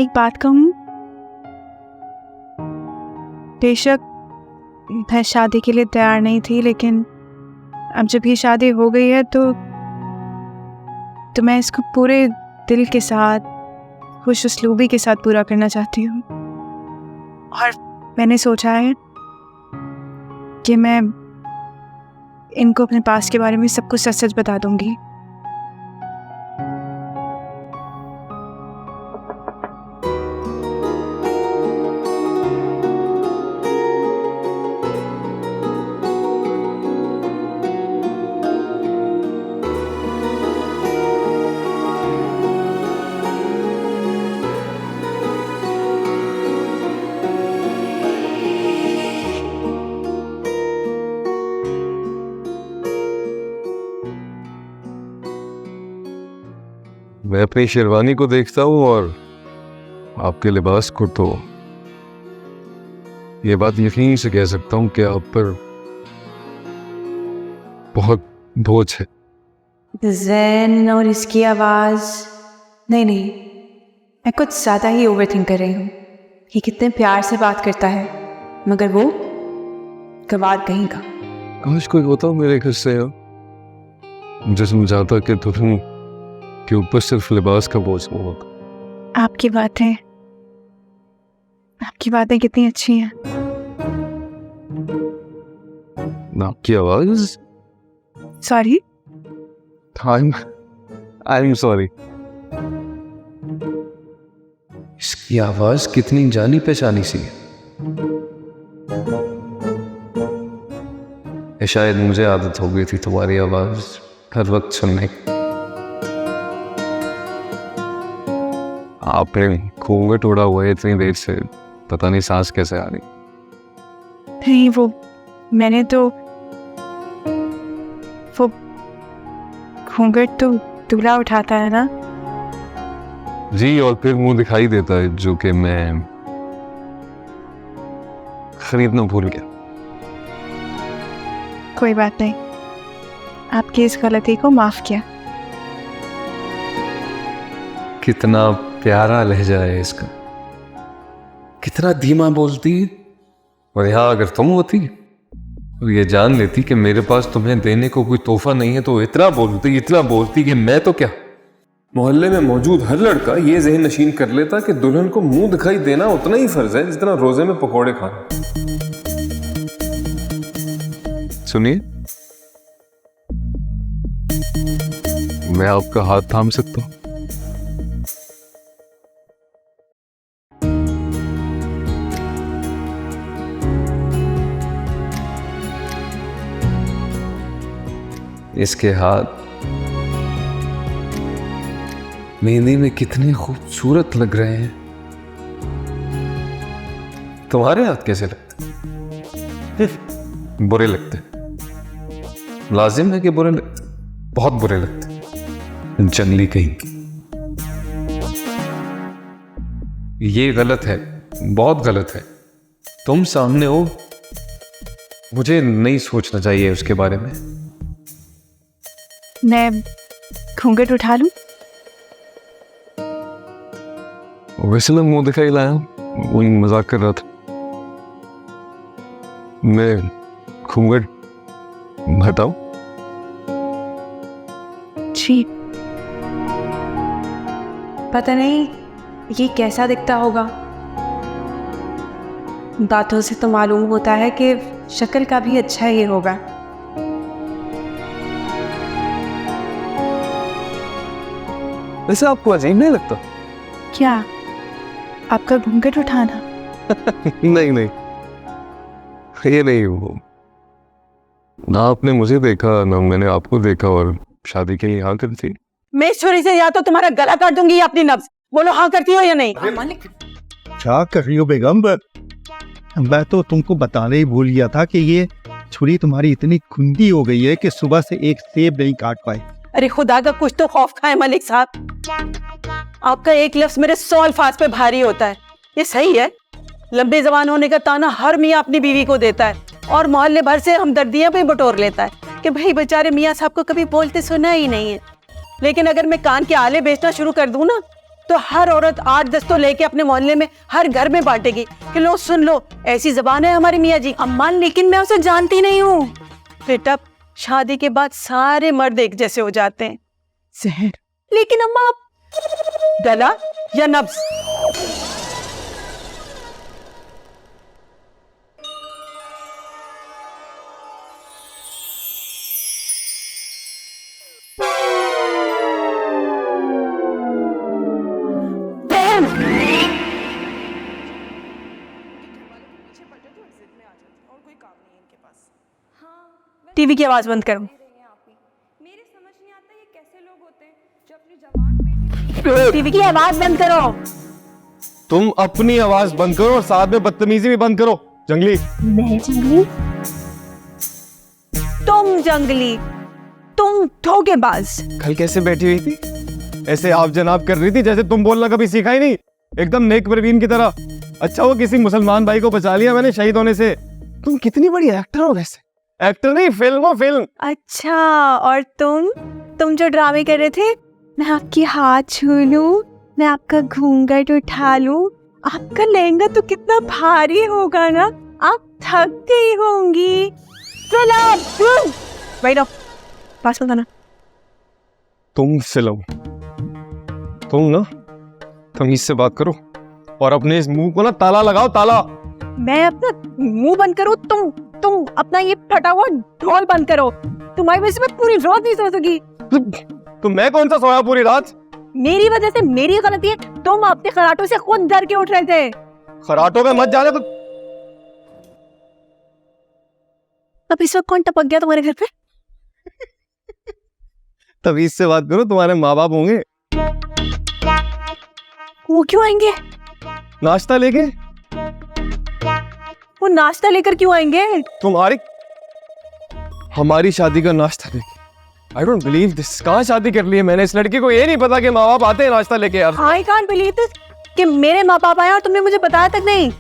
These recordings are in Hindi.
एक बात कहूँ, बेशक मैं शादी के लिए तैयार नहीं थी, लेकिन अब जब ये शादी हो गई है तो मैं इसको पूरे दिल के साथ, खुश उसलूबी के साथ पूरा करना चाहती हूँ। और मैंने सोचा है कि मैं इनको अपने पास के बारे में सब कुछ सच सच बता दूंगी। मैं अपनी शेरवानी को देखता हूँ और आपके लिबास को, तो ये बात यकीन से कह सकता हूँ कि आप पर बहुत बोझ है। ज़ैन और इसकी आवाज़, नहीं, मैं कुछ ज़्यादा ही ओवरथिंक कर रही हूँ। ये कितने प्यार से बात करता है, मगर वो गवार कहीं का। काश कोई होता मेरे घर से मुझे समझाता कि तुम के ऊपर सिर्फ लिबास का बोझ नहीं होगा। आपकी बातें कितनी अच्छी हैं। आपकी आवाज, सॉरी, आई एम सॉरी। इसकी आवाज कितनी जानी पहचानी सी है। शायद मुझे आदत हो गई थी तुम्हारी आवाज हर वक्त सुनने की। आपने घूंघट उड़ा हुआ है इतनी देर से, पता नहीं सांस कैसे आ रही। नहीं, वो मैंने तो वो घूंघट तो दूल्हा उठाता है ना जी, और फिर मुंह दिखाई देता है जो कि मैं खरीदना भूल गया। कोई बात नहीं, आपकी इस गलती को माफ किया। कितना प्यारा लहजा है इसका, कितना धीमा बोलती है। और यहाँ अगर तुम होती और ये जान लेती कि मेरे पास तुम्हें देने को कोई तोहफा नहीं है, तो इतना बोलती कि मैं तो क्या, मोहल्ले में मौजूद हर लड़का ये ज़हन नशीन कर लेता कि दुल्हन को मुंह दिखाई देना उतना ही फर्ज है जितना रोजे में पकौड़े खाना। सुनिए, मैं आपका हाथ थाम सकता हूं? इसके हाथ मेहंदी में कितने खूबसूरत लग रहे हैं। तुम्हारे हाथ कैसे लगते? बुरे लगते। लाजिम है कि बुरे लगते, बहुत बुरे लगते। जंगली कहीं। ये गलत है, बहुत गलत है। तुम सामने हो, मुझे नहीं सोचना चाहिए उसके बारे में। मैं घूंघट उठा लूं? वैसे मैं मुंह दिखाई लाया, वही मजाक कर रहा था। मैं घूंघट हटाऊं? जी, पता नहीं ये कैसा दिखता होगा। बातों से तो मालूम होता है कि शक्ल का भी अच्छा ही होगा। वैसे आपको अजीब नहीं लगता? क्या आपका घूंघट उठाना? नहीं, ये नहीं। वो ना आपने मुझे देखा ना मैंने आपको देखा, और शादी के लिए हाँ कर थी। मैं इस छुरी से या तो तुम्हारा गला काट दूंगी या अपनी नब्ज। बोलो हाँ करती हो या नहीं? क्या कर रही हो बेगम? मैं तो तुमको बताने ही भूल गया था कि ये छुरी तुम्हारी इतनी खुंदी हो गई है कि सुबह से एक सेब नहीं काट पाई। अरे खुदा का कुछ तो खौफ खाए मलिक साहब। आपका एक लफ्ज मेरे 100 अल्फाज पे भारी होता है। ये सही है? लंबे जबान होने का ताना हर मियाँ अपनी बीवी को देता है और मोहल्ले भर से हमदर्दियां भी बटोर लेता है कि भाई बेचारे मियाँ साहब को कभी बोलते सुना ही नहीं है। लेकिन अगर मैं कान के आले बेचना शुरू कर दूं ना, तो हर औरत 8-10 तो लेके अपने मोहल्ले में हर घर में बांटेगी कि लो सुन लो, ऐसी जबान है हमारी मियाँ जी। अम्मा लेकिन मैं उसे जानती नहीं हूँ। बेटा शादी के बाद सारे मर्द एक जैसे हो जाते हैं। जहर। लेकिन अम्मा आप गला या नब्ज? टीवी की आवाज बंद करो। मेरे समझ नहीं आता ये कैसे लोग होते हैं जो अपनी जबान टीवी की आवाज बंद करो। तुम अपनी आवाज बंद करो और साथ में बदतमीजी भी बंद करो। जंगली। मैं जंगली? तुम जंगली, तुम धोखेबाज। कल कैसे बैठी हुई थी? ऐसे आप जनाब कर रही थी जैसे तुम बोलना कभी सीखा ही नहीं, एकदम नेक परवीन की तरह। अच्छा वो किसी मुसलमान भाई को बचा लिया मैंने शहीद होने से। तुम कितनी बड़ी एक्टर हो वैसे। एक्टर नहीं, फिल्म। अच्छा, और तुम जो ड्रामे कर रहे थे, मैं आपकी हाथ छू लूं, मैं आपका घूंघट उठा लूं, आपका लहंगा तो कितना भारी होगा ना, आप थक गई होंगी। बैठो, पास मत आना। तुम फिल्म, तुम ना तमीज से बात करो और अपने इस मुंह को ना ताला लगाओ, ताला। मैं अपना मुंह बंद करूं, तुम अपना ये फटा हुआ ढोल बंद करो। तुम्हारी वजह से मैं पूरी रात नहीं सो सकी। तो मैं कौन सा सोया पूरी रात? मेरी वजह से मेरी गलती है। तुम अपने खराटों से खुद डर के उठ रहे थे। खराटों में मत जाने। तो अब इस वक्त कौन टपक गया तुम्हारे घर पे? तमीज से बात करो, तुम्हारे माँ बाप होंगे। वो क्यों आएंगे? नाश्ता लेके। वो नाश्ता लेकर क्यों आएंगे? हमारी शादी का नाश्ता लेके। I don't believe this। कहाँ शादी कर ली है मैंने? इस लड़की को ये नहीं पता कि माँ बाप आते हैं नाश्ता लेके यार। I can't believe this कि मेरे माँ बाप आए और तुमने मुझे बताया तक नहीं।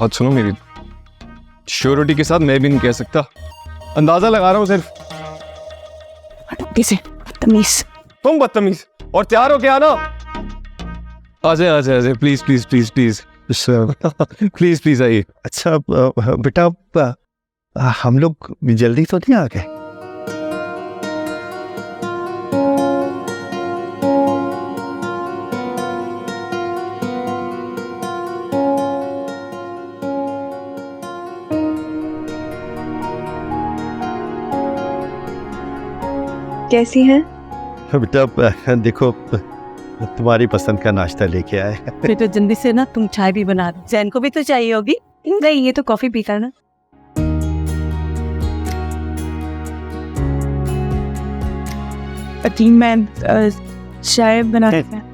और सुनो मेरी श्योरिटी के साथ मैं भी नहीं कह सकता, अंदाजा लगा रहा हूँ सिर्फ। किसे बदतमीज। तुम बदतमीज। और तैयार हो क्या ना? आजे please please please please please please आइए। अच्छा बेटा, हम लोग जल्दी तो नहीं आ गए? कैसी हैं? बेटा देखो, तुम्हारी पसंद का नाश्ता लेके आए। बेटा जल्दी से ना तुम चाय भी बना दो, जैन को भी तो चाहिए होगी। नहीं, ये तो कॉफी पीकर ना। टीम में चाय बनाते हैं।